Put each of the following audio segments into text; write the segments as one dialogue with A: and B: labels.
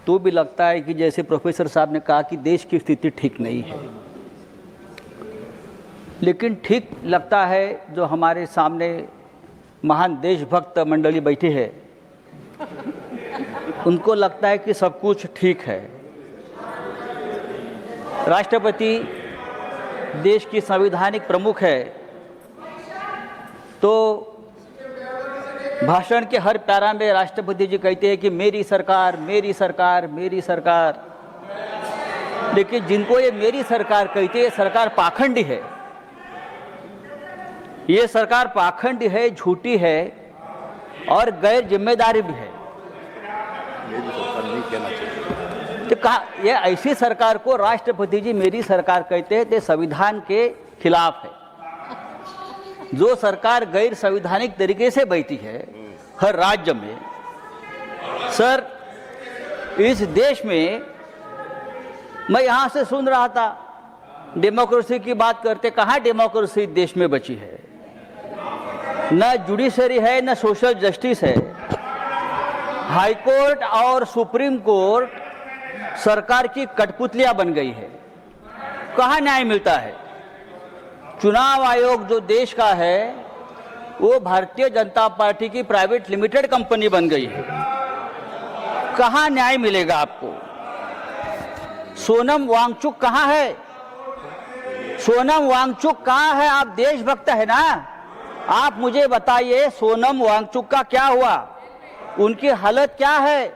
A: तो भी लगता है कि जैसे प्रोफेसर साहब ने कहा कि देश की स्थिति ठीक नहीं है। लेकिन ठीक लगता है जो हमारे सामने महान देशभक्त मंडली बैठी है, उनको लगता है कि सब कुछ ठीक है। राष्ट्रपति देश की संवैधानिक प्रमुख है, तो भाषण के हर पैरा में राष्ट्रपति जी कहते हैं कि मेरी सरकार, मेरी सरकार, मेरी सरकार। लेकिन जिनको ये मेरी सरकार कहते हैं, सरकार पाखंडी है। ये सरकार पाखंडी है, झूठी है और गैर जिम्मेदारी भी है।
B: मेरी सरकार नहीं कहना चाहिए।
A: तो कहा ये ऐसी सरकार को राष्ट्रपति जी मेरी सरकार कहते हैं, तो संविधान के खिलाफ है। जो सरकार गैर संवैधानिक तरीके से बैठी है हर राज्य में, सर इस देश में मैं यहाँ से सुन रहा था डेमोक्रेसी की बात करते, कहाँ डेमोक्रेसी देश में बची है? न जुडिशरी है, न सोशल जस्टिस है। हाई कोर्ट और सुप्रीम कोर्ट सरकार की कठपुतलियां बन गई है। कहाँ न्याय मिलता है? चुनाव आयोग जो देश का है वो भारतीय जनता पार्टी की प्राइवेट लिमिटेड कंपनी बन गई है। कहाँ न्याय मिलेगा आपको? सोनम वांगचुक कहाँ है? सोनम वांगचुक कहाँ है? आप देशभक्त है ना, आप मुझे बताइए सोनम वांगचुक का क्या हुआ? उनकी हालत क्या है?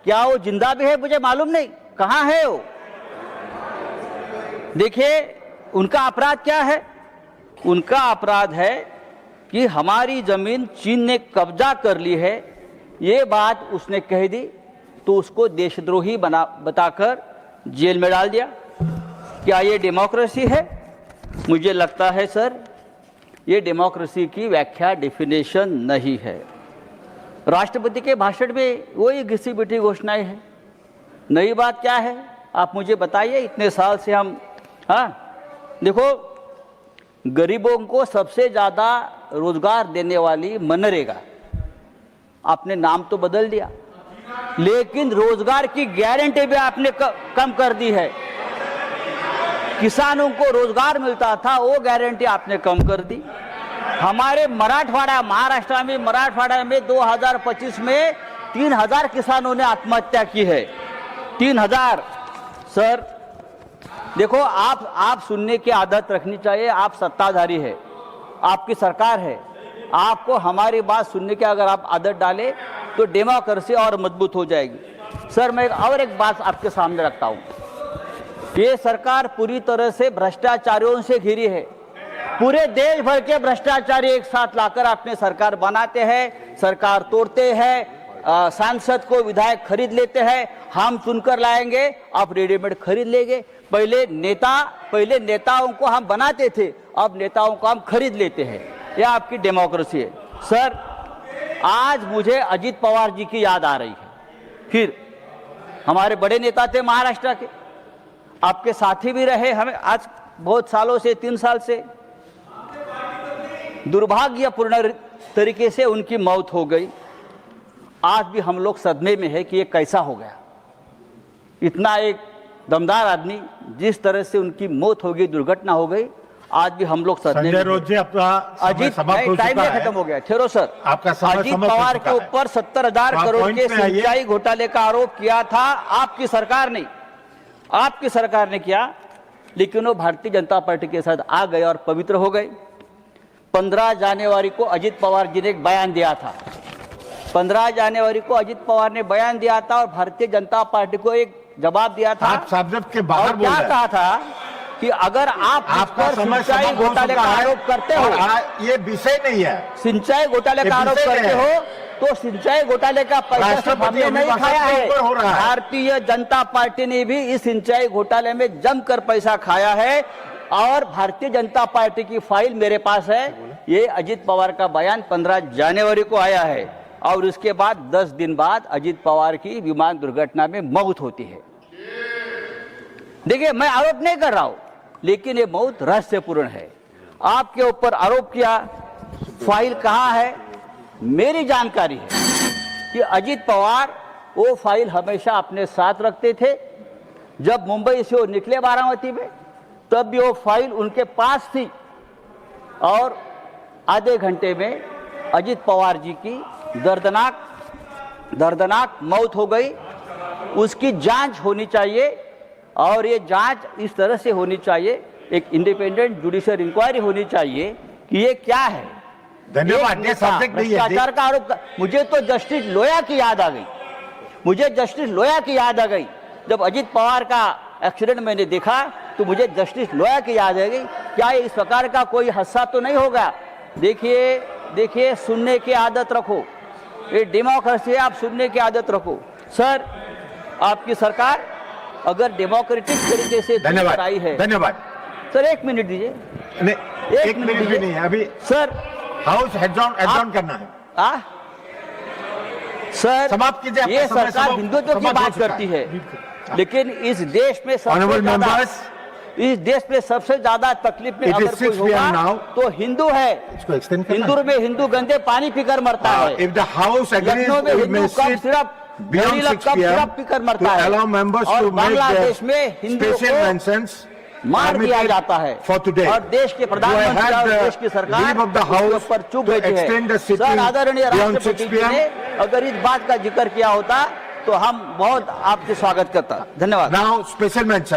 A: क्या वो जिंदा भी है? मुझे मालूम नहीं। कहाँ है वो? देखिए उनका अपराध क्या है? उनका अपराध है कि हमारी जमीन चीन ने कब्जा कर ली है, ये बात उसने कह दी, तो उसको देशद्रोही बताकर जेल में डाल दिया। क्या ये डेमोक्रेसी है? मुझे लगता है सर ये डेमोक्रेसी की व्याख्या, डेफिनेशन नहीं है। राष्ट्रपति के भाषण में वही घिसी पिटी घोषणाएं हैं। नई बात क्या है आप मुझे बताइए। इतने साल से हम देखो गरीबों को सबसे ज़्यादा रोजगार देने वाली मनरेगा, आपने नाम तो बदल दिया, लेकिन रोजगार की गारंटी भी आपने कम कर दी है। किसानों को रोजगार मिलता था वो गारंटी आपने कम कर दी। हमारे मराठवाड़ा, महाराष्ट्र में मराठवाड़ा में 2025 में 3000 किसानों ने आत्महत्या की है। 3000। सर देखो आप सुनने की आदत रखनी चाहिए। आप सत्ताधारी है, आपकी सरकार है, आपको हमारी बात सुनने की अगर आप आदत डालें तो डेमोक्रेसी और मजबूत हो जाएगी। सर मैं और एक बात आपके सामने रखता हूँ। ये सरकार पूरी तरह से भ्रष्टाचारियों से घिरी है। पूरे देश भर के भ्रष्टाचारी एक साथ लाकर अपने सरकार बनाते हैं, सरकार तोड़ते हैं, सांसद को विधायक खरीद लेते हैं। हम चुनकर लाएंगे, आप रेडीमेड खरीद लेंगे। पहले नेताओं को हम बनाते थे, अब नेताओं को हम खरीद लेते हैं। यह आपकी डेमोक्रेसी है। सर आज मुझे अजीत पवार जी की याद आ रही है। फिर हमारे बड़े नेता थे महाराष्ट्र के, आपके साथी भी रहे हमें आज बहुत सालों से, 3 साल से। दुर्भाग्यपूर्ण तरीके से उनकी मौत हो गई। आज भी हम लोग सदमे में है कि ये कैसा हो गया। इतना एक दमदार आदमी, जिस तरह से उनकी मौत हो गई, दुर्घटना हो गई, आज भी हम लोग सदमे में। अजीत टाइम खत्म हो गया, ठहरो सर। अजीत पवार के ऊपर 70,000 करोड़ के सिंचाई घोटाले का आरोप किया था आपकी सरकार ने, आपकी सरकार ने किया, लेकिन वो भारतीय जनता पार्टी के साथ आ गए और पवित्र हो गए। 15 जनवरी को अजीत पवार जी ने एक बयान दिया था। 15 जनवरी को अजीत पवार ने बयान दिया था और भारतीय जनता पार्टी को एक जवाब दिया था।
B: आप सब्जेक्ट के बाहर बोल रहे हैं।
A: क्या कहा था कि अगर आप सिंचाई घोटाले का आरोप करते हो,
B: ये विषय नहीं है,
A: सिंचाई घोटाले का आरोप करते हो तो सिंचाई घोटाले का पैसा हमने नहीं खाया है। भारतीय जनता पार्टी ने भी इस सिंचाई घोटाले में जमकर पैसा खाया है और भारतीय जनता पार्टी की फाइल मेरे पास है। ये अजीत पवार का बयान 15 जनवरी को आया है और उसके बाद 10 दिन बाद अजीत पवार की विमान दुर्घटना में मौत होती है। देखिए मैं आरोप नहीं कर रहा हूं, लेकिन ये मौत रहस्यपूर्ण है। आपके ऊपर आरोप किया, फाइल कहां है? मेरी जानकारी है कि अजीत पवार वो फाइल हमेशा अपने साथ रखते थे। जब मुंबई से वो निकले बारामती में, तब भी वो फाइल उनके पास थी। और आधे घंटे में अजित पवार जी की दर्दनाक मौत हो गई। उसकी जांच होनी चाहिए, और ये जांच इस तरह से होनी चाहिए, एक इंडिपेंडेंट जुडिशियल इंक्वायरी होनी चाहिए कि ये क्या है।
C: धन्यवाद। ये सब्जेक्ट नहीं है।
A: भ्रष्टाचार का आरोप मुझे तो जस्टिस लोया की याद आ गई। मुझे जस्टिस लोया की याद आ गई। जब अजित पवार का एक्सीडेंट मैंने देखा तो मुझे जस्टिस लोया की याद आ गई। क्या इस प्रकार का कोई हादसा तो नहीं होगा? देखिए, सुनने की आदत रखो। ये डेमोक्रेसी है, आप सुनने की आदत रखो। सर, आपकी सरकार अगर डेमोक्रेटिक तरीके से
C: धन्यवाद
A: आई है।
C: धन्यवाद
A: सर, एक मिनट दीजिए।
C: नहीं, एक मिनट भी
A: दीजिए।
C: नहीं है अभी।
A: सर,
C: हाउस एडजॉर्न करना है।
A: सर,
C: समाप्त कीजिए। आपका
A: ये
C: समय
A: सरकार हिंदुत्व की
C: समाप्त हो
A: बात
C: चुका
A: करती
C: है।
A: लेकिन इस देश में
C: Honorable members,
A: इस देश में सबसे ज्यादा तकलीफ में
C: It is
A: अगर कोई
C: 6 PM
A: होगा
C: now.
A: तो हिंदू है।
C: इसको extend करना
A: हिंदू में हिंदू गंदे पानी पीकर मरता है।
C: If the house agrees,
A: Lucknow में
C: we
A: Hindu
C: may
A: cup
C: sit
A: सिर्फ
C: beyond 6 PM
A: पीकर मरता
C: to
A: है।
C: allow members
A: और
C: to make
A: बांग्लादेश में
C: their
A: हिंदुओं
C: special
A: को
C: mentions
A: मार दिया जाता है।
C: for today.
A: और देश के प्रधानमंत्री और देश की सरकार
C: leave of the
A: उसके
C: house
A: ऊपर चुप
C: to
A: बैठी
C: extend the
A: है।
C: sitting
A: सर, आदरणीय
C: beyond
A: राष्ट्रपति
C: 6
A: जी
C: PM.
A: ने अगर इस बात का जिक्र किया होता तो हम बहुत आपके स्वागत करता। धन्यवाद।
C: Now special mention